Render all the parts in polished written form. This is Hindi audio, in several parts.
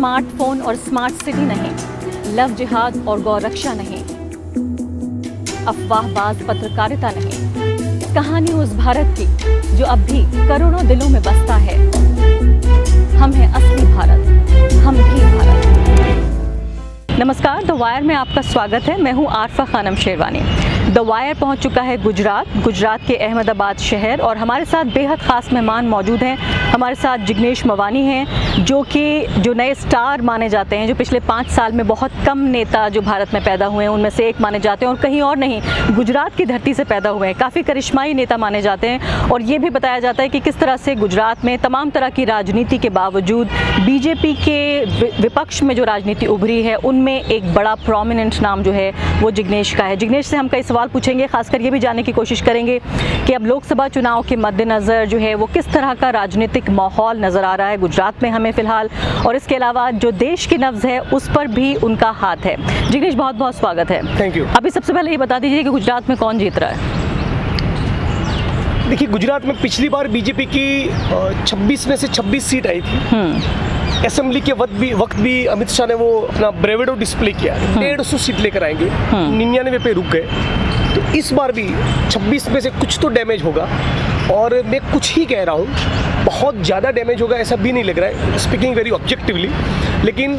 स्मार्टफोन और स्मार्ट सिटी नहीं, लव जिहाद और गौरक्षा नहीं, अफवाहबाज पत्रकारिता नहीं, कहानी उस भारत की जो अब भी करोड़ों दिलों में बसता है। हम हैं असली भारत, हम भी भारत। नमस्कार, द वायर में आपका स्वागत है। मैं हूं आरफा खानम शेरवानी। द वायर पहुंच चुका है गुजरात के अहमदाबाद शहर, और हमारे साथ बेहद ख़ास मेहमान मौजूद हैं। हमारे साथ जिग्नेश मवानी हैं, जो नए स्टार माने जाते हैं, जो पिछले 5 साल में बहुत कम नेता जो भारत में पैदा हुए हैं उनमें से एक माने जाते हैं, और कहीं और नहीं, गुजरात की धरती से पैदा हुए हैं। काफ़ी करिश्माई नेता माने जाते हैं, और ये भी बताया जाता है कि किस तरह से गुजरात में तमाम तरह की राजनीति के बावजूद बीजेपी के विपक्ष में जो राजनीति उभरी है उनमें एक बड़ा प्रोमिनेंट नाम जो है वो जिग्नेश का है। जिग्नेश से हम कई सवाल पूछेंगे, खासकर ये भी जानने की कोशिश करेंगे कि अब लोकसभा चुनाव के मद्देनज़र जो है वो किस तरह का राजनीतिक माहौल नज़र आ रहा है गुजरात में हमें फ़िलहाल, और इसके अलावा जो देश की नब्ज़ है उस पर भी उनका हाथ है। जिग्नेश, बहुत बहुत स्वागत है। Thank you. अभी सबसे पहले ये बता दीजिए कि गुजरात में कौन जीत रहा है? देखिए, गुजरात में पिछली बार बीजेपी की 26 में से 26 सीट आई थी। असेंबली के वक्त भी अमित शाह ने वो अपना ब्रेवेडो डिस्प्ले किया, 150 सीट लेकर आएंगे, 99 पे रुक गए। तो इस बार भी 26 में से कुछ तो डैमेज होगा, और मैं कुछ ही कह रहा हूँ, बहुत ज़्यादा डैमेज होगा ऐसा भी नहीं लग रहा है, स्पीकिंग वेरी ऑब्जेक्टिवली। लेकिन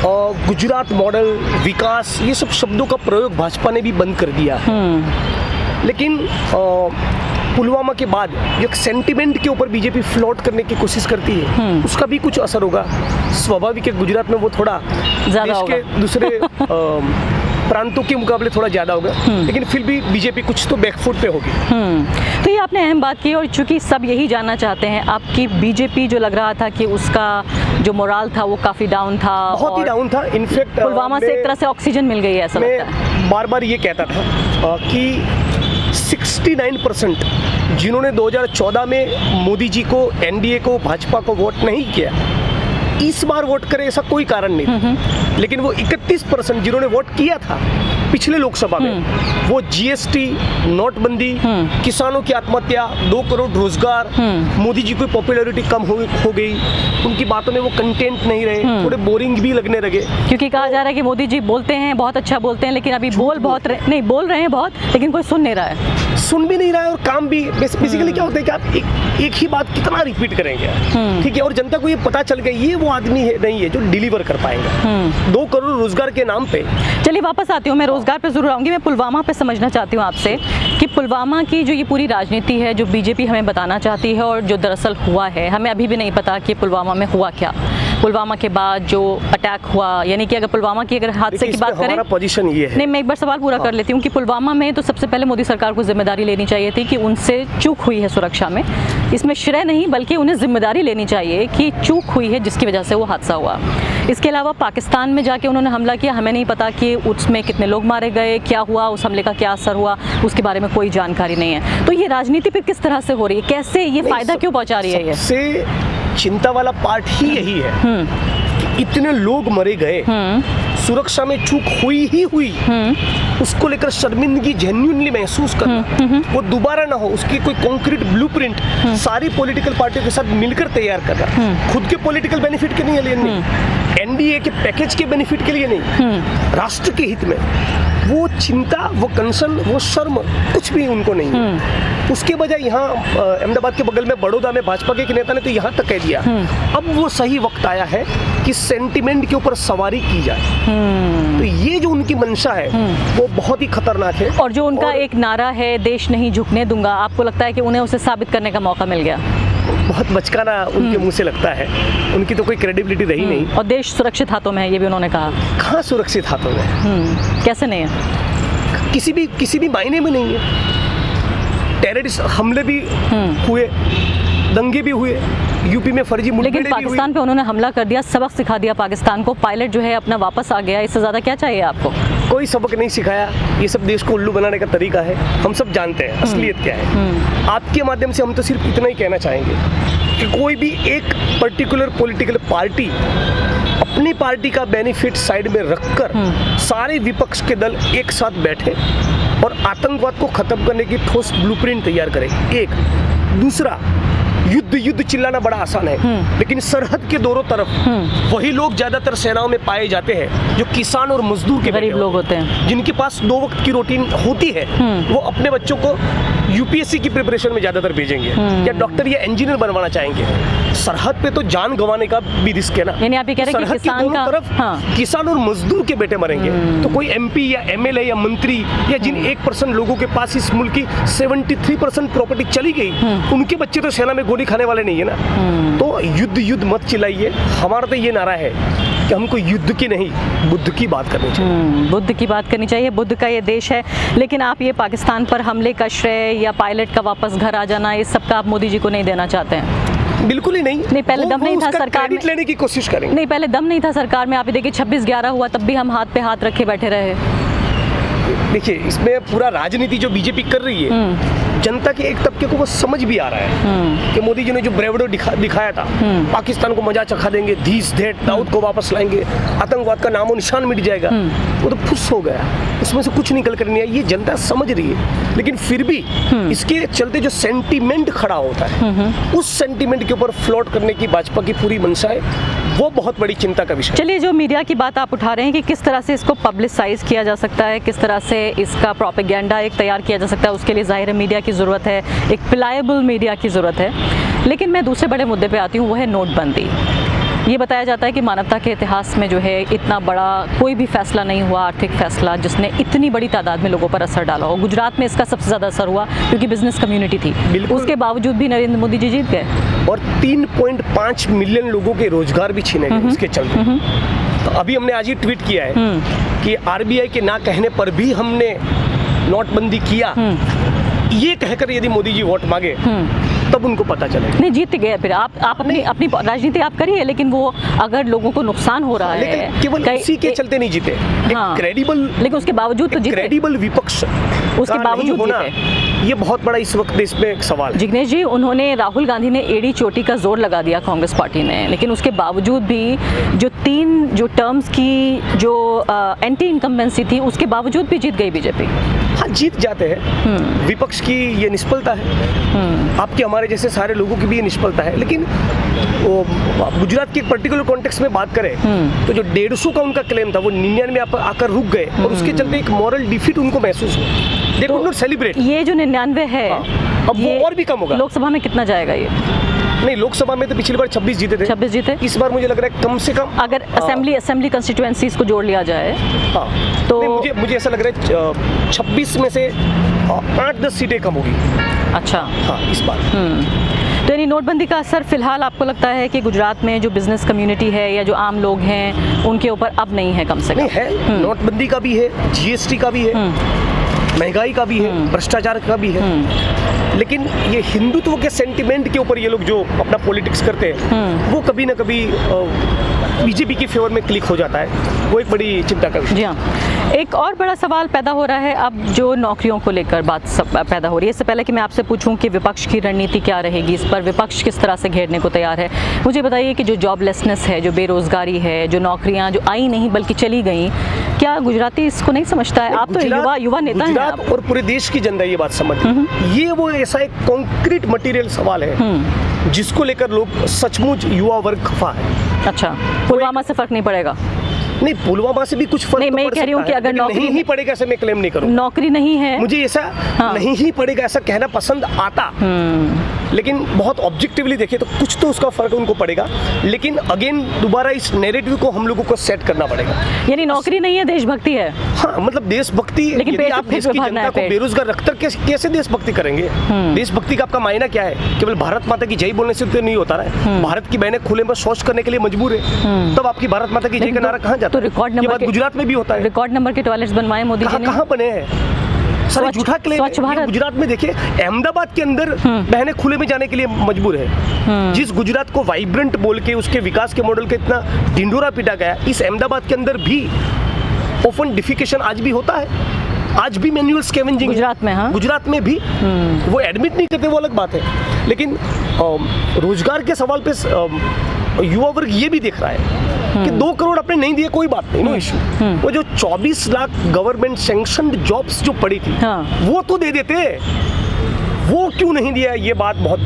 गुजरात मॉडल, विकास, ये सब शब्दों का प्रयोग भाजपा ने भी बंद कर दिया। लेकिन पुलवामा के बाद एक सेंटिमेंट के ऊपर बीजेपी फ्लोट करने की कोशिश करती है, उसका भी कुछ असर होगा। स्वाभाविक है, गुजरात में वो थोड़ा देश के दूसरे प्रांतों के मुकाबले थोड़ा ज़्यादा होगा, लेकिन फिर भी बीजेपी कुछ तो बैकफुट पे होगी। तो ये आपने अहम बात की, और चूंकि सब यही जानना चाहते हैं, आपकी बीजेपी जो लग रहा था कि उसका जो मोराल था वो काफ़ी डाउन था, बहुत ही डाउन था। इनफैक्ट पुलवामा से एक तरह से ऑक्सीजन मिल गई है, ऐसा लगता है। बार बार ये कहता था कि 69% जिन्होंने 2014 में मोदी जी को, एनडीए को, भाजपा को वोट नहीं किया, इस बार वोट करे ऐसा कोई कारण नहीं था। लेकिन वो 31% जिन्होंने वोट किया था पिछले लोकसभा में, वो जीएसटी, नोटबंदी, किसानों की आत्महत्या, 2 करोड़ रोजगार, मोदी जी की पॉपुलैरिटी कम हो गई, उनकी बातों में वो कंटेंट नहीं रहे, थोड़े बोरिंग भी लगने लगे। क्योंकि कहा जा रहा है कि मोदी जी बोलते हैं, बहुत अच्छा बोलते हैं, लेकिन अभी बोल रहे हैं बहुत, लेकिन कोई सुन नहीं रहा है। सुन भी नहीं रहा है, और काम भी बेसिकली क्या होता है कि आप एक ही बात कितना रिपीट करेंगे, ठीक है, और जनता को ये पता चल गया ये वो आदमी नहीं है जो डिलीवर कर पाएगा 2 करोड़ रोजगार के नाम पे। चलिए वापस आती हूँ, मैं रोजगार पे जरूर आऊँगी। मैं पुलवामा पे समझना चाहती हूँ आपसे कि पुलवामा की जो ये पूरी राजनीति है, जो बीजेपी हमें बताना चाहती है, और जो दरअसल हुआ है, हमें अभी भी नहीं पता कि पुलवामा में हुआ क्या। पुलवामा के बाद जो अटैक हुआ, यानी कि अगर पुलवामा की अगर हादसे की बात करें, पोजीशन ये है। नहीं, मैं एक बार सवाल पूरा कर लेती हूँ कि पुलवामा में तो सबसे पहले मोदी सरकार को जिम्मेदारी लेनी चाहिए थी कि उनसे चूक हुई है सुरक्षा में। इसमें श्रेय नहीं, बल्कि उन्हें जिम्मेदारी लेनी चाहिए कि चूक हुई है जिसकी वजह से वो हादसा हुआ। इसके अलावा पाकिस्तान में जाके उन्होंने हमला किया, हमें नहीं पता कि उसमें कितने लोग मारे गए, क्या हुआ, उस हमले का क्या असर हुआ, उसके बारे में कोई जानकारी नहीं है। तो ये राजनीति फिर किस तरह से हो रही है, कैसे ये फायदा क्यों पहुंचा रही है? ये सबसे चिंता वाला पार्ट ही यही है, इतने लोग मरे गए, सुरक्षा में चूक हुई, उसको लेकर शर्मिंदगी जेन्युइनली महसूस करना, वो दोबारा ना हो, उसकी कोई कॉन्क्रीट ब्लूप्रिंट सारी पॉलिटिकल पार्टियों के साथ मिलकर तैयार करना, खुद के पॉलिटिकल बेनिफिट के लिए नहीं, एनडीए के पैकेज के बेनिफिट के लिए नहीं, राष्ट्र के हित में। वो चिंता, वो कंसर्न, वो शर्म कुछ भी उनको नहीं है। उसके बजाय यहाँ अहमदाबाद के बगल में बड़ौदा में भाजपा के एक नेता ने तो यहाँ तक कह दिया, अब वो सही वक्त आया है कि सेंटिमेंट के ऊपर सवारी की जाए। तो ये जो उनकी मंशा है वो बहुत ही खतरनाक है। और जो उनका एक नारा है, देश नहीं झुकने दूंगा, आपको लगता है कि उन्हें उसे साबित करने का मौका मिल गया? बहुत बचकाना उनके मुंह से लगता है, उनकी तो कोई क्रेडिबिलिटी रही नहीं। और देश सुरक्षित हाथों में है, ये भी उन्होंने कहा। कहाँ सुरक्षित हाथों में? कैसे नहीं है? किसी भी मायने में नहीं है। टेररिस्ट हमले भी हुए, दंगे भी हुए, यूपी में फर्जी मुठभेड़ें भी हुई। लेकिन पाकिस्तान पे उन्होंने हमला कर दिया, सबक सिखा दिया पाकिस्तान को, पायलट जो है अपना वापस आ गया, इससे ज़्यादा क्या चाहिए आपको? कोई सबक नहीं सिखाया, ये सब देश को उल्लू बनाने का तरीका है। हम सब जानते हैं असलियत क्या है। आपके माध्यम से हम तो सिर्फ इतना ही कहना चाहेंगे कि कोई भी एक पर्टिकुलर पॉलिटिकल पार्टी अपनी पार्टी का बेनिफिट साइड में रखकर सारे विपक्ष के दल एक साथ बैठे और आतंकवाद को खत्म करने की ठोस ब्लूप्रिंट तैयार करें। एक दूसरा, युद्ध चिल्लाना बड़ा आसान है, लेकिन सरहद के दोनों तरफ वही लोग ज्यादातर सेनाओं में पाए जाते हैं जो किसान और मजदूर के गरीब लोग होते हैं, जिनके पास 2 वक्त की रोटी होती है। वो अपने बच्चों को यूपीएससी की प्रिपरेशन में ज्यादातर भेजेंगे या डॉक्टर या इंजीनियर बनवाना चाहेंगे। सरहद पे तो जान गंवाने का भी रिस्क है ना। यानी आप ये कह रहे हैं कि सरहद के किसान दोनों का तरफ किसान और मजदूर के बेटे मरेंगे। तो कोई एमपी या एमएलए या मंत्री या जिन 1% लोगों के पास इस मुल्क की 73% प्रॉपर्टी चली गई, उनके बच्चे तो सेना में गोली खाने वाले नहीं है ना। तो युद्ध मत चिल्लाइए। हमारा तो ये नारा है कि हमको युद्ध की नहीं, बुद्ध की बात करनी चाहिए। बुद्ध की बात करनी चाहिए। बुद्ध का ये देश है, लेकिन आप ये पाकिस्तान पर हमले का श्रेय या पायलट का वापस घर आ जाना, इस सब का आप मोदी जी को नहीं देना चाहते हैं? बिल्कुल ही नहीं। पहले दम नहीं था सरकार में, लेने की कोशिश करेंगे। नहीं, पहले दम नहीं था सरकार में। आप ये देखिए 26/11 हुआ, तब भी हम हाथ पे हाथ रखे बैठे रहे। देखिए, इसमें पूरा राजनीति जो बीजेपी कर रही है, जनता के एक तबके को वो समझ भी आ रहा है कि मोदी जी ने जो ब्रेवडो दिखाया था, पाकिस्तान को मजा चखा देंगे, धीस धेट दाऊद को वापस लाएंगे, आतंकवाद का नामो निशान मिट जाएगा, वो तो फुस हो गया। इसमें से कुछ निकल कर नहीं आया, ये जनता समझ रही है। लेकिन फिर भी इसके चलते जो सेंटीमेंट खड़ा होता है, उस सेंटीमेंट के ऊपर फ्लोट करने की भाजपा की पूरी मंशा है, वो बहुत बड़ी चिंता का विषय। चलिए, जो मीडिया की बात आप उठा रहे हैं कि किस तरह से इसको पब्लिसाइज किया जा सकता है, किस तरह से इसका प्रोपेगेंडा एक तैयार किया जा सकता है, उसके लिए जाहिर है मीडिया की ज़रूरत है, एक प्लायबल मीडिया की ज़रूरत है। लेकिन मैं दूसरे बड़े मुद्दे पे आती हूँ, वो है नोटबंदी। ये बताया जाता है कि मानवता के इतिहास में जो है इतना बड़ा कोई भी फैसला नहीं हुआ, आर्थिक फैसला, जिसने इतनी बड़ी तादाद में लोगों पर असर डाला हो। गुजरात में इसका सबसे ज़्यादा असर हुआ क्योंकि बिजनेस कम्युनिटी थी, उसके बावजूद भी नरेंद्र मोदी जी जीत गए और 3.5 मिलियन लोगों के रोजगार भी छीने गए इसके चलते। तो अभी हमने आज ही ट्वीट किया है कि आरबीआई के ना कहने पर भी हमने नोटबंदी किया, ये कहकर यदि मोदी जी वोट मांगे तब उनको पता चलेगा। नहीं, जीत गए फिर आप अपनी राजनीति आप करिए, लेकिन वो अगर लोगों को नुकसान हो रहा है, लेकिन केवल उसी के चलते नहीं जीते। हाँ, क्रेडिबल, लेकिन उसके बावजूद तो जीते। क्रेडिबल विपक्ष उसके बावजूद होना, ये बहुत बड़ा इस वक्त देश में एक सवाल है। जिग्नेश जी, उन्होंने राहुल गांधी ने एड़ी चोटी का जोर लगा दिया कांग्रेस पार्टी ने, लेकिन उसके बावजूद भी जो 3 टर्म्स की जो एंटी इनकम्बेंसी थी, उसके बावजूद भी जीत गई बीजेपी। हाँ, जीत जाते हैं। विपक्ष की ये निष्फलता है, आपके हमारे जैसे सारे लोगों की भी ये निष्फलता है। लेकिन वो गुजरात के एक पर्टिकुलर कॉन्टेक्स्ट में बात करें तो जो 150 का उनका क्लेम था, वो 99 में आकर रुक गए और उसके चलते एक मॉरल डिफीट उनको महसूस हुआ। They could not celebrate. ये जो 99 है, अब वो और भी कम होगा। लोकसभा में कितना जाएगा ये? नहीं, लोकसभा में तो पिछली बार 26 जीते थे। 26 जीते। इस बार मुझे लग रहा है कम से कम, अगर असेंबली कंस्टिट्यूएंसीज को जोड़ लिया जाए, तो मुझे ऐसा लग रहा है 26 में से 8-10 सीटें कम होगी। अच्छा, हाँ, इस बार। तो यानी नोटबंदी का असर फिलहाल आपको लगता है कि गुजरात में जो बिजनेस कम्युनिटी है या जो आम लोग हैं, उनके ऊपर अब नहीं है, कम से कम नहीं है। नोटबंदी का भी है, जीएसटी का भी है, महंगाई का भी है, भ्रष्टाचार का भी है। लेकिन ये हिंदुत्व के सेंटिमेंट के ऊपर ये लोग जो अपना पॉलिटिक्स करते हैं, वो कभी ना कभी बीजेपी के फेवर में क्लिक हो जाता है। वो एक बड़ी चिंता का विषय। जी हाँ, एक और बड़ा सवाल पैदा हो रहा है अब जो नौकरियों को लेकर बात सब पैदा हो रही है। इससे पहले कि मैं आपसे पूछूं कि विपक्ष की रणनीति क्या रहेगी, इस पर विपक्ष किस तरह से घेरने को तैयार है, मुझे बताइए कि जो जॉबलेसनेस है, जो बेरोजगारी है, जो नौकरियां जो आई नहीं बल्कि चली गई, क्या गुजराती इसको नहीं समझता है? आप तो युवा नेता हैं आप। और पूरे देश की जनता ये बात समझ, ये वो ऐसा एक कॉन्क्रीट मटेरियल सवाल है जिसको लेकर लोग सचमुच युवा वर्ग खफा है। अच्छा, पुलवामा से फर्क नहीं पड़ेगा? नहीं, पुलवामा से भी कुछ फर्क नहीं, मैं कह रही हूँ कि अगर नौकरी नहीं ही पड़ेगा, ऐसे मैं क्लेम नहीं करूँ। नौकरी नहीं है, मुझे ऐसा नहीं ही पड़ेगा ऐसा कहना पसंद आता, लेकिन बहुत ऑब्जेक्टिवली देखें तो कुछ तो उसका फर्क उनको पड़ेगा। लेकिन अगेन दोबारा इस नैरेटिव को हम लोगों को सेट करना पड़ेगा। यानी नौकरी नहीं है, देशभक्ति है। हाँ, मतलब देशभक्ति। लेकिन आप देश की जनता को बेरोजगार रखकर कैसे देशभक्ति करेंगे? देशभक्ति का आपका मायना क्या है? केवल भारत माता की जय बोलने से तो नहीं होता है। भारत की बहनें खुले में शौच करने के लिए मजबूर है, तब आपकी भारत माता की जय का नारा कहाँ जाता है? तो रिकॉर्ड नंबर गुजरात में भी होता है। रिकॉर्ड नंबर के टॉयलेट्स बनवाए मोदी जी ने। कहाँ बने हैं? सारा झूठा क्लेम है। गुजरात में देखिए, अहमदाबाद के अंदर बहनें खुले में जाने के लिए मजबूर है। जिस गुजरात को वाइब्रेंट बोल के उसके विकास के मॉडल के इतना ढिंडोरा पीटा गया, इस अहमदाबाद के अंदर भी ओपन डिफिकेशन आज भी होता है। आज भी मैनुअल स्कैवेंजिंग गुजरात में। हाँ, गुजरात में भी वो एडमिट नहीं करते, वो अलग बात है। लेकिन रोजगार के सवाल पे युवा वर्ग ये भी देख रहा है कि 2 करोड़ अपने नहीं दिए, कोई बात नहीं, नो इशू। वो जो 24 लाख गवर्नमेंट सैंक्शन्ड जॉब्स जो पड़ी थी, वो तो दे देते, वो क्यों नहीं दिया? ये बात बहुत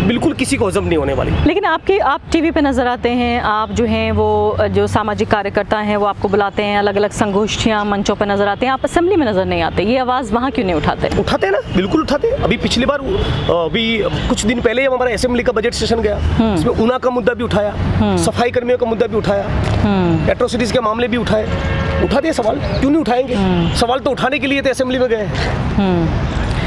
बिल्कुल किसी को हजम नहीं होने वाली। लेकिन आप टीवी पे नज़र आते हैं, आप जो हैं वो जो सामाजिक कार्यकर्ता हैं वो आपको बुलाते हैं, अलग अलग संगोष्ठियाँ मंचों पे नज़र आते हैं, आप असेंबली में नज़र नहीं आते, ये आवाज़ वहाँ क्यों नहीं उठाते? उठाते हैं ना, बिल्कुल उठाते हैं। अभी पिछली बार अभी कुछ दिन पहले हमारा असेंबली का बजट सेशन गया, इसमें ऊना का मुद्दा भी उठाया, सफाई कर्मियों का मुद्दा भी उठाया, एट्रोसिटीज के मामले भी उठाए हैं सवाल, क्यों नहीं उठाएंगे? सवाल तो उठाने के लिए तो असेंबली में गए,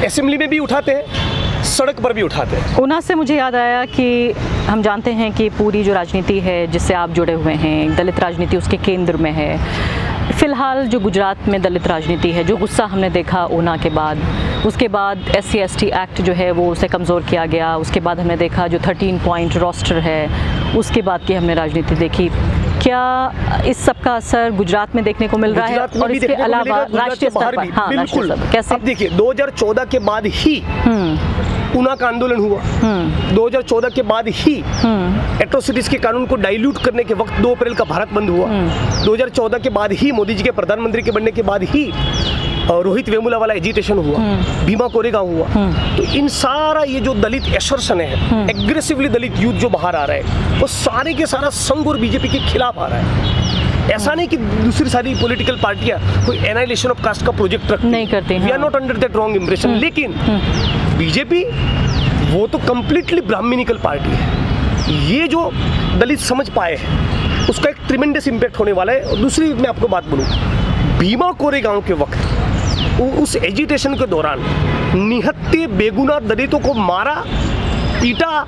असेंबली में भी उठाते हैं, सड़क पर भी उठाते हैं। ऊना से मुझे याद आया कि हम जानते हैं कि पूरी जो राजनीति है जिससे आप जुड़े हुए हैं, दलित राजनीति उसके केंद्र में है। फ़िलहाल जो गुजरात में दलित राजनीति है, जो गुस्सा हमने देखा ऊना के बाद, उसके बाद SC/ST एक्ट जो है वो उसे कमज़ोर किया गया, उसके बाद हमने देखा जो 13 पॉइंट रोस्टर है, उसके बाद की हमने राजनीति देखी। क्या इस सब का असर गुजरात में देखने को मिल रहा है और इसके अलावा राष्ट्रीय स्तर पर? हाँ, बिल्कुल। कैसे? अब देखिए 2014 के बाद ही ऊना का आंदोलन हुआ, 2014 के बाद ही एट्रोसिटीज के कानून को डाइल्यूट करने के वक्त 2 अप्रैल का भारत बंद हुआ, 2014 के बाद ही मोदी जी के प्रधानमंत्री के बनने के बाद ही रोहित वेमुला वाला एजिटेशन हुआ, भीमा कोरेगांव हुआ। तो इन सारा ये जो दलित एसर्शन है, एग्रेसिवली दलित यूथ जो बाहर आ रहा है, वो सारे के सारा संघ और बीजेपी के खिलाफ आ रहा है। ऐसा नहीं कि दूसरी सारी पॉलिटिकल पार्टियां कोई एनाइलेशन ऑफ कास्ट का प्रोजेक्ट रखती नहीं करती, we are not under that wrong impression, लेकिन बीजेपी वो तो कंप्लीटली ब्राह्मणिकल पार्टी है। ये जो दलित समझ पाए हैं उसका एक ट्रिमेंडस इम्पैक्ट होने वाला है। और दूसरी मैं आपको बात बोलूँ, भीमा कोरेगांव के वक्त उस एजिटेशन के दौरान निहत्ते बेगुनाह दलितों को मारा, पीटा,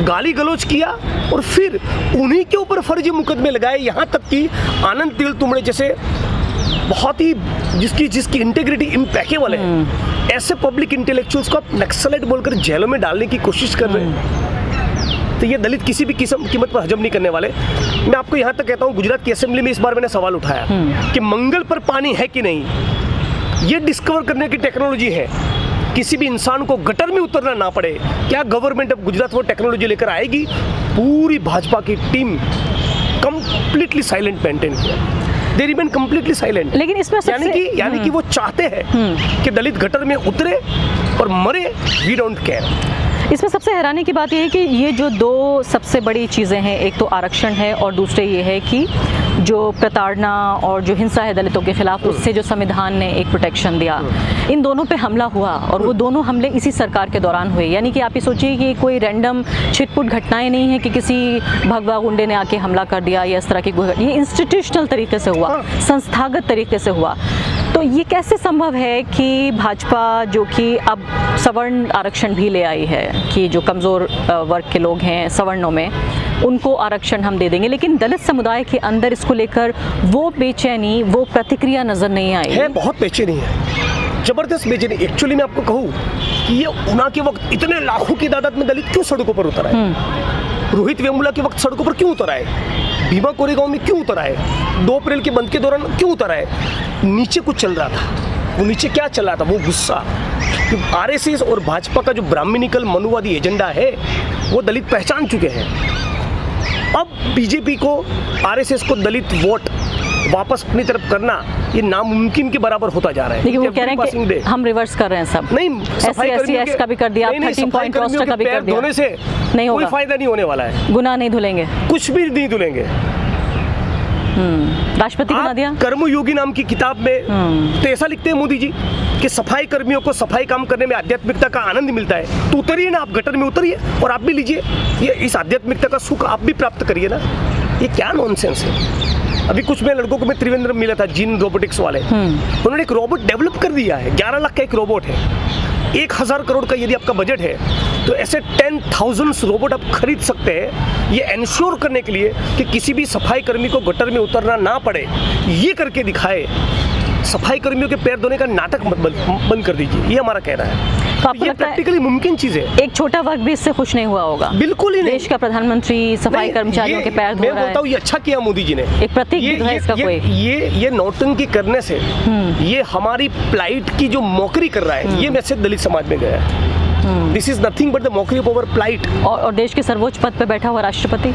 गाली गलौज किया और फिर उन्हीं के ऊपर फर्जी मुकदमे लगाए। यहाँ तक कि आनंद तेल तुमड़े जैसे बहुत ही जिसकी इंटेग्रिटी इम्पैकेबल है, ऐसे पब्लिक इंटेलेक्चुअल्स को आप नक्सलाइट बोलकर जेलों में डालने की कोशिश कर रहे हैं। तो ये दलित किसी भी कीमत पर हजम नहीं करने वाले। मैं आपको यहाँ तक कहता हूँ, गुजरात की असेंबली में इस बार मैंने सवाल उठाया कि मंगल पर पानी है कि नहीं, ये डिस्कवर करने की टेक्नोलॉजी है, किसी भी इंसान को गटर में उतरना ना पड़े। क्या गवर्नमेंट ऑफ गुजरात वो टेक्नोलॉजी लेकर आएगी? पूरी भाजपा की टीम कंप्लीटली साइलेंट मेंटेन किया, दे रिमेन कंप्लीटली साइलेंट। लेकिन इसमें यानी कि वो चाहते हैं कि दलित गटर में उतरे और मरे, वी डोंट केयर। इसमें सबसे हैरानी की बात यह है कि ये जो 2 सबसे बड़ी चीज़ें हैं, एक तो आरक्षण है और दूसरे ये है कि जो प्रताड़ना और जो हिंसा है दलितों के खिलाफ, उससे जो संविधान ने एक प्रोटेक्शन दिया, इन दोनों पे हमला हुआ और वो दोनों हमले इसी सरकार के दौरान हुए। यानी कि आप ये सोचिए कि कोई रैंडम छिटपुट घटनाएं नहीं है कि किसी भगवा गुंडे ने आके हमला कर दिया या इस तरह की, ये इंस्टीट्यूशनल तरीके से हुआ, संस्थागत तरीके से हुआ। तो ये कैसे संभव है कि भाजपा जो कि अब सवर्ण आरक्षण भी ले आई है कि जो कमज़ोर वर्ग के लोग हैं सवर्णों में, उनको आरक्षण हम दे देंगे, लेकिन दलित समुदाय के अंदर इसको लेकर वो बेचैनी, वो प्रतिक्रिया नज़र नहीं आई है? बहुत बेचैनी है, जबरदस्त बेचैनी। एक्चुअली मैं आपको कहूँ कि ये ऊना के वक्त इतने लाखों की तादाद में दलित क्यों सड़कों पर उतर आए? रोहित वेमुला के वक्त सड़कों पर क्यों उतर आए? भीमा कोरेगांव में क्यों उतर आए? 2 अप्रैल के बंद के दौरान क्यों उतर आए? नीचे कुछ चल रहा था। वो नीचे क्या चल रहा था? वो गुस्सा कि आरएसएस और भाजपा का जो ब्राह्मणिकल मनुवादी एजेंडा है वो दलित पहचान चुके हैं। अब बीजेपी को, आरएसएस को दलित वोट वापस अपनी तरफ करना ये नामुमकिन के बराबर होता जा रहा है। लेकिन वो कह रहे हैं कि हम रिवर्स कर रहे हैं सब। नहीं, SC/ST का भी कर दिया, 13 पॉइंट रोस्टर का भी कर दिया। धोने से नहीं कोई फायदा नहीं होने वाला है, गुनाह नहीं धुलेंगे, कुछ भी नहीं धुलेंगे। राष्ट्रपति बना दिया। कर्मयोगी नाम की किताब में तो ऐसा लिखते हैं मोदी जी कि सफाई कर्मियों को सफाई काम करने में आध्यात्मिकता का आनंद मिलता है, तो उतरिए ना, आप गटर में उतरिए और आप भी लीजिए ये इस आध्यात्मिकता का सुख, आप भी प्राप्त करिए ना। ये क्या नॉनसेंस है? अभी कुछ मैं लड़कों को मैं त्रिवेंद्रम मिला था, जीन रोबोटिक्स वाले, उन्होंने एक रोबोट डेवलप कर दिया है, 11 लाख का एक रोबोट है। 1000 करोड़ का यदि आपका बजट है तो ऐसे 10,000 रोबोट आप खरीद सकते हैं, ये इंश्योर करने के लिए कि किसी भी सफाई कर्मी को गटर में उतरना ना पड़े। ये करके दिखाए, सफाई कर्मियों के पैर धोने का नाटक बंद कर दीजिए, ये हमारा कहना है। तो आपको ये प्रैक्टिकली मुमकिन चीज है। एक छोटा वर्ग भी इससे खुश नहीं हुआ होगा? बिल्कुल ही नहीं। देश का प्रधानमंत्री सफाई कर्मचारियों के पैर धो रहा है। मैं बोलता हूँ ये अच्छा किया मोदी जी ने, एक प्रतीक भी है इसका। कोई ये नौटंकी करने से ये हमारी प्लाइट की जो मौकरी कर रहा है, ये मैसेज दलित समाज में गया है। This is nothing but the mockery of our plight. और देश के सर्वोच्च पद पे बैठा हुआ राष्ट्रपति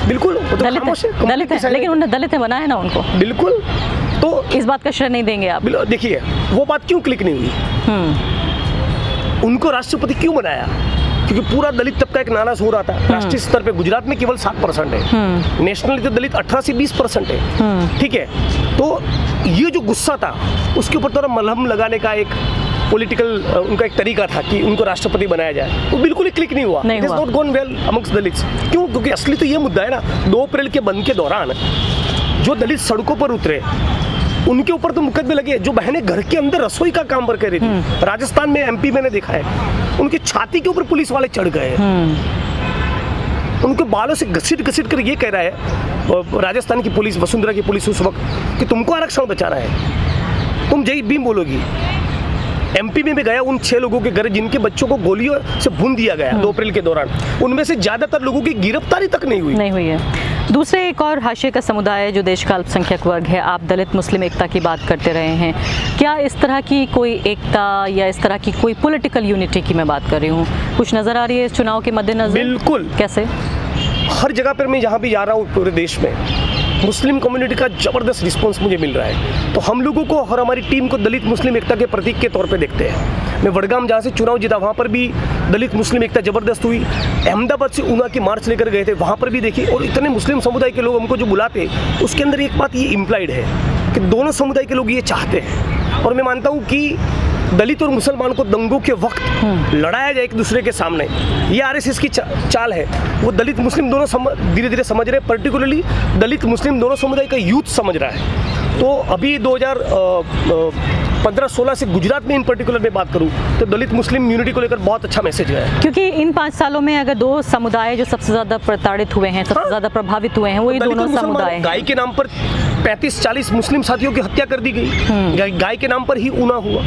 बिल्कुल दलित है, लेकिन उन्होंने दलित है बनाया ना उनको। बिल्कुल, तो इस बात का श्रेय नहीं देंगे आप? देखिए वो बात क्यों क्लिक नहीं हुई? उनको राष्ट्रपति क्यों बनाया? क्योंकि पूरा दलित तबका एक नाराज हो रहा था। राष्ट्रीय स्तर पे गुजरात में केवल 7% है, नेशनली तो दलित 18 से 20% है। ठीक है, तो ये जो गुस्सा था उसके ऊपर थोड़ा मलहम लगाने का एक पॉलिटिकल उनका एक तरीका था कि उनको राष्ट्रपति बनाया जाए, वो बिल्कुल ही क्लिक नहीं हुआ। It is not gone well amongst Dalits. क्यों? क्योंकि असली तो ये मुद्दा है ना, 2 अप्रैल के बंद के दौरान जो दलित सड़कों पर उतरे उनके ऊपर तो मुकदमे लगे। जो बहनें घर के अंदर रसोई का काम कर रही थी, राजस्थान में, MP मैंने देखा है, उनकी छाती के ऊपर पुलिस वाले चढ़ गए, उनके बालों से घसीट कर ये कह रहा है राजस्थान की पुलिस, वसुंधरा की पुलिस उस वक्त, कि तुमको आरक्षण बचा रहा है, तुम जय भीम बोलोगी। MP में भी गया उन 6 लोगों के घर जिनके बच्चों को गोलियों से भून दिया गया 2 अप्रैल के दौरान, उनमें से ज्यादातर लोगों की गिरफ्तारी तक नहीं हुई है। दूसरे एक और हाशिए का समुदाय जो देश का अल्पसंख्यक वर्ग है, आप दलित मुस्लिम एकता की बात करते रहे हैं, क्या इस तरह की कोई एकता या इस तरह की कोई पॉलिटिकल यूनिटी की मैं बात कर रही हूँ, कुछ नजर आ रही है इस चुनाव के मद्देनजर? बिल्कुल। कैसे? हर जगह पर मैं जहाँ भी जा रहा हूँ पूरे देश में, मुस्लिम कम्युनिटी का जबरदस्त रिस्पांस मुझे मिल रहा है। तो हम लोगों को और हमारी टीम को दलित मुस्लिम एकता के प्रतीक के तौर पे देखते हैं। मैं वडगाम जहाँ से चुनाव जीता, वहाँ पर भी दलित मुस्लिम एकता जबरदस्त हुई। अहमदाबाद से ऊना की मार्च लेकर गए थे, वहाँ पर भी देखी, और इतने मुस्लिम समुदाय के लोग हमको जो बुलाते, उसके अंदर एक बात ये इम्प्लाइड है कि दोनों समुदाय के लोग ये चाहते हैं। और मैं मानता हूँ कि दलित और मुसलमान को दंगों के वक्त लड़ाया जाए एक दूसरे के सामने, ये RSS की चाल है। वो दलित मुस्लिम दोनों धीरे धीरे समझ रहे हैं, पर्टिकुलरली दलित मुस्लिम दोनों समुदाय का यूथ समझ रहा है। तो अभी 2015-16 से गुजरात में इन पर्टिकुलर में बात करूं तो दलित मुस्लिम यूनिटी को लेकर बहुत अच्छा मैसेज गया है। क्योंकि इन 5 सालों में अगर 2 समुदाय जो सबसे ज्यादा प्रताड़ित हुए हैं, सबसे ज्यादा प्रभावित हुए हैं, वो ये दोनों समुदाय। गाय के नाम पर 35-40 मुस्लिम साथियों की हत्या कर दी गई, गाय के नाम पर ही ऊना हुआ।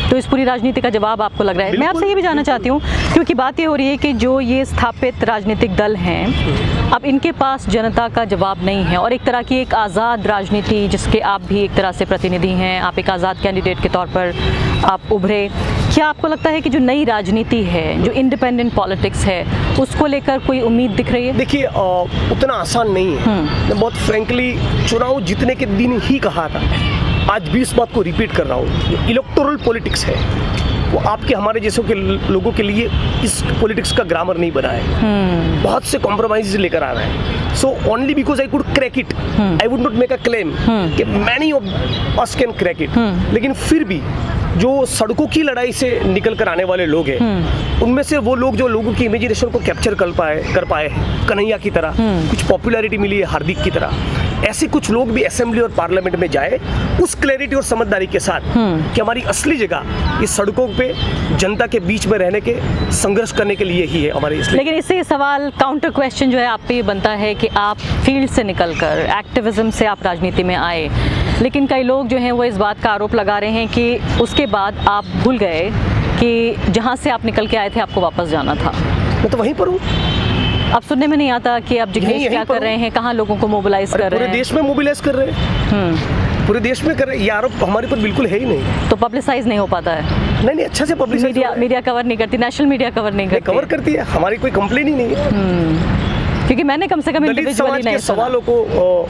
तो इस पूरी राजनीति का जवाब आपको लग रहा है? मैं आपसे ये भी जानना चाहती हूँ, क्योंकि बात ये हो रही है कि जो ये स्थापित राजनीतिक दल हैं, अब इनके पास जनता का जवाब नहीं है, और एक तरह की एक आज़ाद राजनीति जिसके आप भी एक तरह से प्रतिनिधि हैं, आप एक आज़ाद कैंडिडेट के तौर पर आप उभरे, क्या आपको लगता है कि जो नई राजनीति है, जो इंडिपेंडेंट पॉलिटिक्स है, उसको लेकर कोई उम्मीद दिख रही है? देखिए, उतना आसान नहीं है। मैं बहुत फ्रेंकली चुनाव जीतने के दिन ही कहा था, आज भी इस बात को रिपीट कर रहा हूँ, जो इलेक्टोरल पॉलिटिक्स है वो आपके हमारे जैसों के लोगों के लिए इस पॉलिटिक्स का ग्रामर नहीं बना है। बहुत से कॉम्प्रोमाइज लेकर आ रहा है। So only because I could crack it, I would not make a claim कि many of us can crack it, लेकिन फिर भी जो सड़कों की लड़ाई से निकल कर आने वाले लोग हैं, उनमें से वो लोग जो लोगों की इमेजिनेशन को कैप्चर कर पाए कन्हैया की तरह, कुछ पॉपुलैरिटी मिली है हार्दिक की तरह, ऐसे कुछ लोग भी असेंबली और पार्लियामेंट में जाए उस क्लैरिटी और समझदारी के साथ कि हमारी असली जगह इस सड़कों पे जनता के बीच में रहने के, संघर्ष करने के लिए ही है हमारे। लेकिन इससे सवाल, काउंटर क्वेश्चन जो है आप पे ये बनता है कि आप फील्ड से निकलकर एक्टिविज्म से आप राजनीति में आए, लेकिन कई लोग जो हैं वो इस बात का आरोप लगा रहे हैं कि उसके बाद आप भूल गए कि जहाँ से आप निकल के आए थे आपको वापस जाना था। मैं तो वहीं पर हूँ। अब सुनने में नहीं आता कि अब जिग्नेश क्या कर रहे हैं, कहाँ लोगों को मोबिलाइज कर रहे हैं? पूरे देश में मोबिलाइज कर रहे हैं, पूरे देश में कर रहे हैं। ये आरोप हमारे पर बिल्कुल है ही नहीं। तो पब्लिसाइज नहीं हो पाता है? नहीं, अच्छा से पब्लिसाइज मीडिया कवर नहीं करती, नेशनल मीडिया कवर नहीं करती? कवर करती है, हमारी कोई कंप्लेन ही नहीं है। क्योंकि मैंने कम से कम इंडिविजुअली नहीं सुना। सवालों को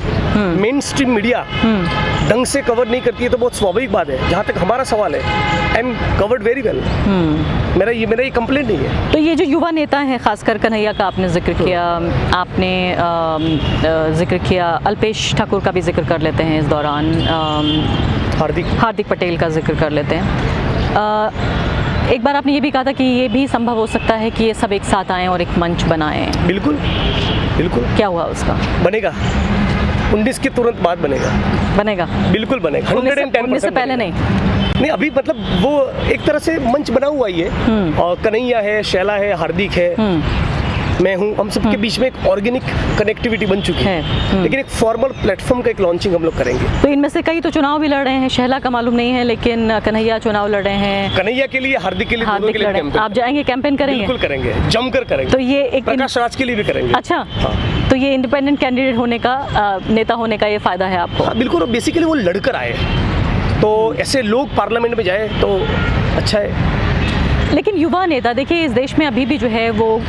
मेन स्ट्रीम मीडिया ढंग से कवर नहीं करती है, तो बहुत स्वाभाविक बात है। जहाँ तक हमारा सवाल है, I am covered very well, मेरा ये कंप्लेंट नहीं है। तो ये जो युवा नेता हैं, खासकर कन्हैया का आपने जिक्र किया, आपने जिक्र किया, अल्पेश ठाकुर का भी जिक्र कर लेते हैं इस दौरान, हार्दिक पटेल का जिक्र कर लेते हैं। एक बार आपने ये भी कहा था कि ये भी संभव हो सकता है कि ये सब एक साथ आएं और एक मंच बनाएं। बिल्कुल बिल्कुल। क्या हुआ उसका? बनेगा, 19 के तुरंत बाद बनेगा। बिल्कुल बनेगा, 110% से पहले नहीं, अभी मतलब वो एक तरह से मंच बना हुआ ही है, और कन्हैया है, शैला है, हार्दिक है, मैं हूँ, हम सबके बीच में एक ऑर्गेनिक कनेक्टिविटी बन चुकी है। लेकिन एक फॉर्मल प्लेटफॉर्म का एक लॉन्चिंग हम लोग करेंगे। तो इनमें से कई तो चुनाव भी लड़ रहे हैं, शैला का मालूम नहीं है, लेकिन कन्हैया चुनाव लड़ रहे हैं। कन्हैया के लिए, हार्दिक के लिए, दोनों के लिए कैंपेन। आप जाएंगे, कैंपेन करेंगे? बिल्कुल करेंगे, जमकर करेंगे। तो ये एक प्रकाश राज के लिए भी करेंगे। अच्छा, तो ये इंडिपेंडेंट कैंडिडेट होने का, नेता होने का ये फायदा है आपको? बिल्कुल, बेसिकली वो लड़कर आए, तो ऐसे लोग पार्लियामेंट में जाए तो अच्छा है। लेकिन युवा नेता देखिए, इस देश में अभी भी जो है वो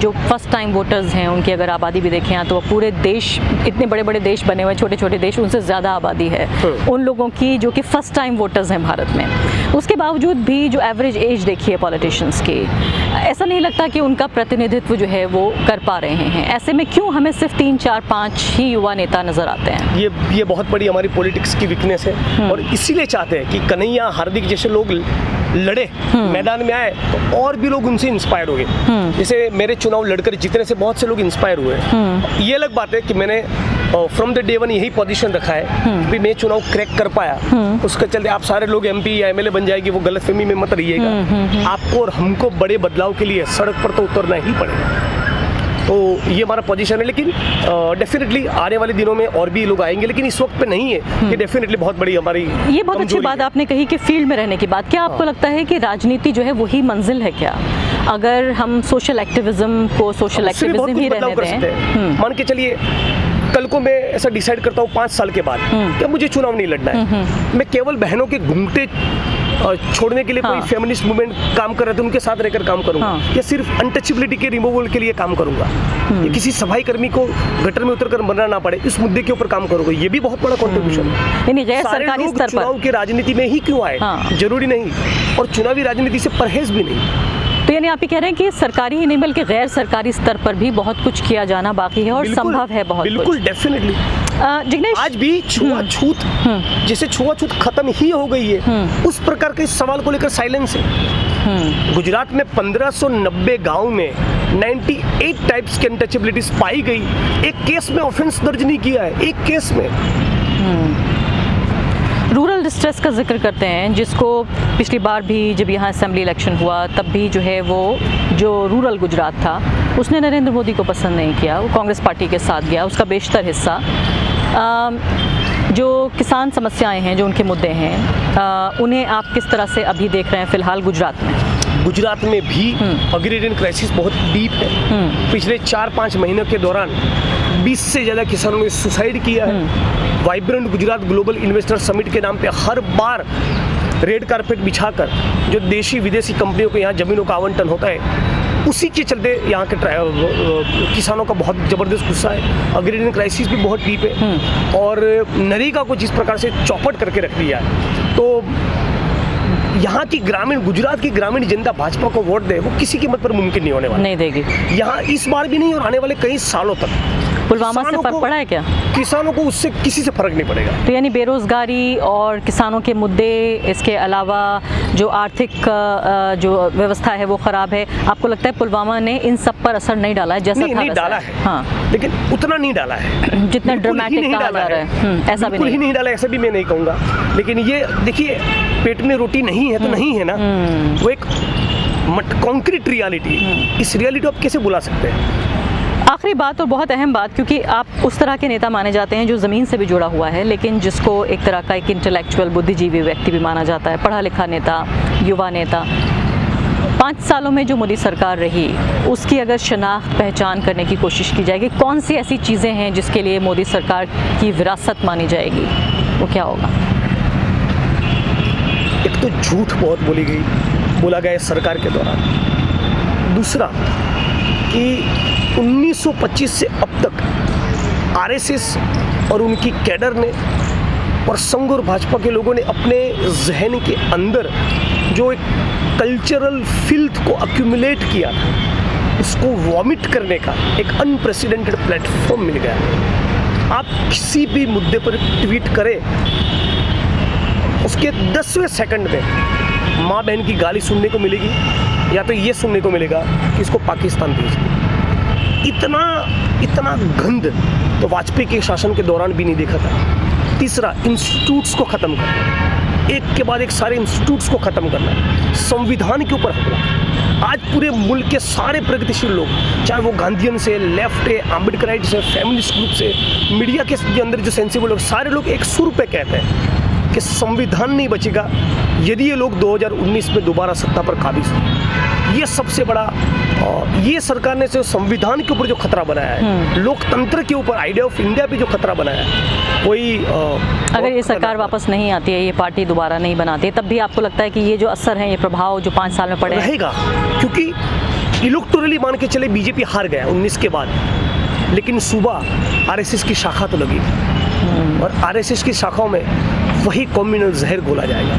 जो फर्स्ट टाइम वोटर्स हैं उनकी अगर आबादी भी देखें तो पूरे देश, इतने बड़े बड़े देश बने हुए, छोटे छोटे देश, उनसे ज़्यादा आबादी है उन लोगों की जो कि फर्स्ट टाइम वोटर्स हैं भारत में। उसके बावजूद भी जो एवरेज एज देखिए पॉलिटिशियंस की, ऐसा नहीं लगता कि उनका प्रतिनिधित्व जो है वो कर पा रहे हैं। ऐसे में क्यों हमें सिर्फ 3, 4, 5 ही युवा नेता नजर आते हैं? ये बहुत बड़ी हमारी पॉलिटिक्स की वीकनेस है और इसीलिए चाहते हैं कि कन्हैया, हार्दिक जैसे लोग लड़े, मैदान में आए तो और भी लोग उनसे इंस्पायर हो गए। जैसे मेरे चुनाव लड़कर जीतने से बहुत से लोग इंस्पायर हुए। ये अलग बात है कि मैंने फ्रॉम द डे वन यही पोजीशन रखा है कि मैं चुनाव क्रैक कर पाया, उसके चलते आप सारे लोग MP या MLA बन जाएगी, वो गलतफहमी में मत रहिएगा। आपको और हमको बड़े बदलाव के लिए सड़क पर तो उतरना ही पड़ेगा। तो ये हमारा पोजीशन है, लेकिन डेफिनेटली आने वाले दिनों में और भी लोग आएंगे, लेकिन इस वक्त पे नहीं है। ये डेफिनेटली बहुत बड़ी हमारी ये बहुत अच्छी बात आपने कही कि फील्ड में रहने की बात। क्या आपको लगता है कि राजनीति जो है वही मंजिल है क्या? अगर हम सोशल एक्टिविज्म को सोशल एक्टिविज्म ही रहने दें, मान के चलिए कल को मैं ऐसा डिसाइड करता हूँ 5 साल के बाद कि मुझे चुनाव नहीं लड़ना है, मैं केवल बहनों के घूंघटे छोड़ने के लिए कोई फेमिनिस्ट मूवमेंट काम कर रहे थे उनके साथ रहकर काम करूंगा, या सिर्फ अनटचेबिलिटी के रिमूवल के लिए काम करूंगा, या किसी सफाई कर्मी को गटर में उतरकर मरना ना पड़े, इस मुद्दे के ऊपर काम करूंगा। ये भी बहुत बड़ा कंट्रीब्यूशन है। गैर सरकारी स्तर पर चुनाव की राजनीति में ही क्यों आए, जरूरी नहीं, और चुनावी राजनीति से परहेज भी नहीं। तो यानी आप ये कह रहे हैं कि सरकारी ही नहीं बल्कि गैर सरकारी स्तर पर भी बहुत कुछ किया जाना बाकी है और संभव है बहुत बिल्कुल डेफिनेटली। जिग्नेश, आज भी छुआछूत, जैसे छुआछूत खत्म ही हो गई है, उस प्रकार के इस सवाल को लेकर साइलेंस है। गुजरात में 1590 गांव में 98 टाइप्स की अनटचेबिलिटीज पाई गई, एक केस में ऑफेंस दर्ज नहीं किया है, एक केस में। रूरल डिस्ट्रेस का जिक्र करते हैं, जिसको पिछली बार भी जब यहाँ असेंबली इलेक्शन हुआ तब भी जो है वो जो रूरल गुजरात था उसने नरेंद्र मोदी को पसंद नहीं किया, वो कांग्रेस पार्टी के साथ गया। उसका बेशतर हिस्सा जो किसान समस्याएं हैं, जो उनके मुद्दे हैं, उन्हें आप किस तरह से अभी देख रहे हैं फिलहाल गुजरात में? गुजरात में भी अग्रेरियन क्राइसिस बहुत डीप है। पिछले 4-5 महीनों के दौरान 20 से ज़्यादा किसानों ने सुसाइड किया है। Vibrant Gujarat global investor summit के नाम पे हर बार रेड कारपेट बिछाकर जो देशी विदेशी कंपनियों को यहाँ ज़मीनों का आवंटन होता है, उसी के चलते यहाँ के किसानों का बहुत ज़बरदस्त गुस्सा है। अग्रेरियन क्राइसिस भी बहुत डीप है और नरेगा को जिस प्रकार से चौपट करके रख दिया है, तो यहाँ की गुजरात की ग्रामीण जनता भाजपा को वोट दे, वो किसी कीमत पर मुमकिन नहीं होने वाला, नहीं देगी। यहाँ इस बार भी नहीं और आने वाले कई सालों तक। पुलवामा से फर्क पड़ा है क्या? किसानों को उससे किसी से फर्क नहीं पड़ेगा। तो यानी बेरोजगारी और किसानों के मुद्दे, इसके अलावा जो आर्थिक जो व्यवस्था है वो खराब है, आपको लगता है पुलवामा ने इन सब पर असर नहीं डाला है? जैसा नहीं डाला है, हाँ, लेकिन उतना नहीं डाला है जितना ड्रामेटिक कहा जा रहा है। ऐसा भी नहीं डाला, ऐसा भी मैं नहीं कहूँगा, लेकिन ये देखिए, पेट में रोटी नहीं है तो नहीं है ना, वो एक कॉन्क्रीट रियलिटी। इस रियलिटी को आप कैसे बुला सकते हैं? आखिरी बात और बहुत अहम बात, क्योंकि आप उस तरह के नेता माने जाते हैं जो ज़मीन से भी जुड़ा हुआ है, लेकिन जिसको एक तरह का एक इंटेलेक्चुअल बुद्धिजीवी व्यक्ति भी माना जाता है, पढ़ा लिखा नेता, युवा नेता। 5 सालों में जो मोदी सरकार रही उसकी अगर शनाख्त पहचान करने की कोशिश की जाएगी, कौन सी ऐसी चीज़ें हैं जिसके लिए मोदी सरकार की विरासत मानी जाएगी, वो क्या होगा? एक तो झूठ बहुत बोला गया सरकार के दौरान। दूसरा कि 1925 से अब तक RSS और उनकी कैडर ने और संघ और भाजपा के लोगों ने अपने जहन के अंदर जो एक कल्चरल फिल्थ को अक्यूमुलेट किया था, उसको वॉमिट करने का एक अनप्रेसिडेंटेड प्लेटफॉर्म मिल गया। आप किसी भी मुद्दे पर ट्वीट करें, उसके 10वें सेकंड में माँ बहन की गाली सुनने को मिलेगी, या तो ये सुनने को मिलेगा कि इसको पाकिस्तान भेजिए। इतना गंद तो वाजपेयी के शासन के दौरान भी नहीं देखा था। तीसरा, इंस्टीट्यूट्स को ख़त्म करना, एक के बाद एक सारे इंस्टीट्यूट्स को ख़त्म करना, संविधान के ऊपर हमला। आज पूरे मुल्क के सारे प्रगतिशील लोग, चाहे वो गांधीयन से, लेफ्ट है, आम्बेडकराइट से, फेमिनिस्ट ग्रुप से, मीडिया के अंदर जो सेंसिबल लोग, सारे लोग एक सुर पे कहते हैं कि संविधान नहीं बचेगा यदि ये लोग 2019 में दोबारा सत्ता पर काबिज हो। ये सबसे बड़ा ये सरकार ने जो संविधान के ऊपर जो खतरा बनाया है, लोकतंत्र के ऊपर, आइडिया ऑफ इंडिया पे जो खतरा बनाया है, कोई अगर ये सरकार वापस नहीं आती है, ये पार्टी दोबारा नहीं बनाती है, तब भी आपको लगता है कि ये जो असर है, ये प्रभाव जो 5 साल में पड़े रहेगा? क्योंकि इलेक्टोरली मान के चले बीजेपी हार गया 19 के बाद, लेकिन सुबह आरएसएस की शाखा तो लगी और आरएसएस की शाखाओं में वही कम्युनल जहर घोला जाएगा,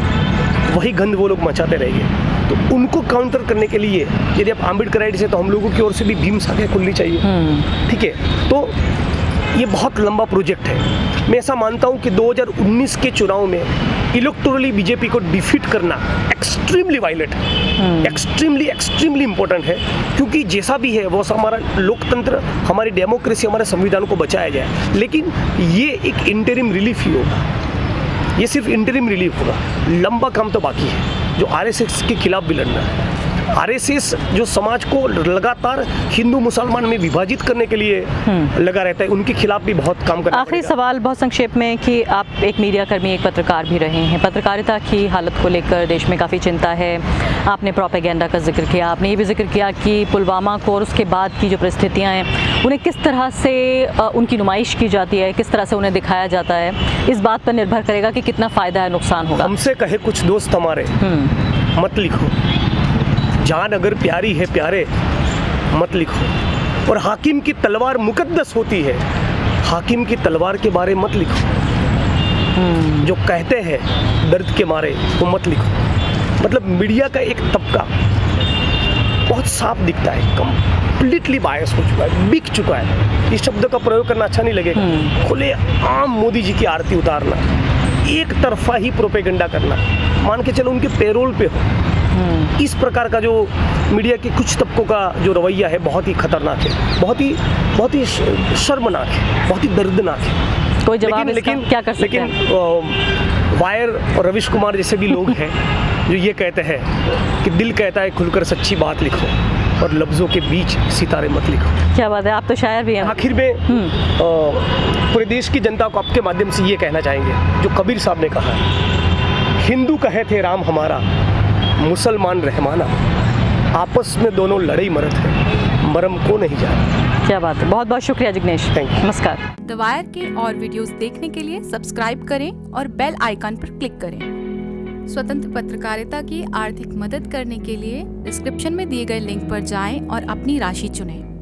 वही गंध वो लोग मचाते रहेंगे। तो उनको काउंटर करने के लिए यदि आप आम्बेडकराइट से, तो हम लोगों की ओर से भी भीम शाखा खुलनी चाहिए। ठीक है, तो ये बहुत लंबा प्रोजेक्ट है। मैं ऐसा मानता हूँ कि 2019 के चुनाव में इलेक्टोरली बीजेपी को डिफीट करना एक्सट्रीमली वायलेंट है, एक्सट्रीमली इंपॉर्टेंट है, क्योंकि जैसा भी है वो हमारा लोकतंत्र, हमारी डेमोक्रेसी, हमारे संविधान को बचाया जाए। लेकिन ये एक इंटरिम रिलीफ ही होगा, ये सिर्फ इंटरिम रिलीफ होगा, लंबा काम तो बाकी है, जो आरएसएस के खिलाफ भी लड़ना है। आरएसएस जो समाज को लगातार हिंदू मुसलमान में विभाजित करने के लिए लगा रहता है, उनके खिलाफ भी बहुत काम करना आखिरी सवाल बहुत संक्षेप में कि आप एक मीडिया कर्मी, एक पत्रकार भी रहे हैं, पत्रकारिता की हालत को लेकर देश में काफ़ी चिंता है। आपने प्रोपेगेंडा का जिक्र किया, आपने ये भी जिक्र किया कि पुलवामा को और उसके बाद की जो परिस्थितियाँ हैं उन्हें किस तरह से उनकी नुमाइश की जाती है, किस तरह से उन्हें दिखाया जाता है, इस बात पर निर्भर करेगा कि कितना फ़ायदा है, नुकसान होगा। हमसे कहे कुछ दोस्त हमारे, मत लिखो, जान अगर प्यारी है प्यारे मत लिखो, और हाकिम की तलवार मुकद्दस होती है, हाकिम की तलवार के बारे मत लिखो, जो कहते हैं दर्द के मारे वो मत लिखो। मतलब मीडिया का एक तबका बहुत साफ दिखता है, कंप्लीटली बायस हो चुका है, बिक चुका है। इस शब्द का प्रयोग करना अच्छा नहीं लगेगा, खुले आम मोदी जी की आरती उतारना, एक तरफा ही प्रोपेगेंडा करना, मान के चलो उनके पेरोल पे हो, इस प्रकार का जो मीडिया के कुछ तबकों का जो रवैया है बहुत ही खतरनाक है, बहुत ही शर्मनाक है, बहुत ही दर्दनाक है। कोई जवाब लेकिन क्या कर सकते हैं? लेकिन वायर और रविश कुमार जैसे भी लोग हैं जो ये कहते हैं कि दिल कहता है खुलकर सच्ची बात लिखो और लफ्ज़ों के बीच सितारे मत लिखो। क्या बात है, आप तो शायर भी हैं। आखिर में पूरे देश की जनता को आपके माध्यम से ये कहना चाहेंगे जो कबीर साहब ने कहा, हिंदू कहे थे राम हमारा, मुसलमान रहमाना, आपस में दोनों लड़ाई मरत है, मरम को नहीं जाना। क्या बात है, बहुत बहुत शुक्रिया जिग्नेश, थैंक यू। नमस्कार। द वायर के और वीडियोस देखने के लिए सब्सक्राइब करें और बेल आइकन पर क्लिक करें। स्वतंत्र पत्रकारिता की आर्थिक मदद करने के लिए डिस्क्रिप्शन में दिए गए लिंक पर जाएं और अपनी राशि चुनें।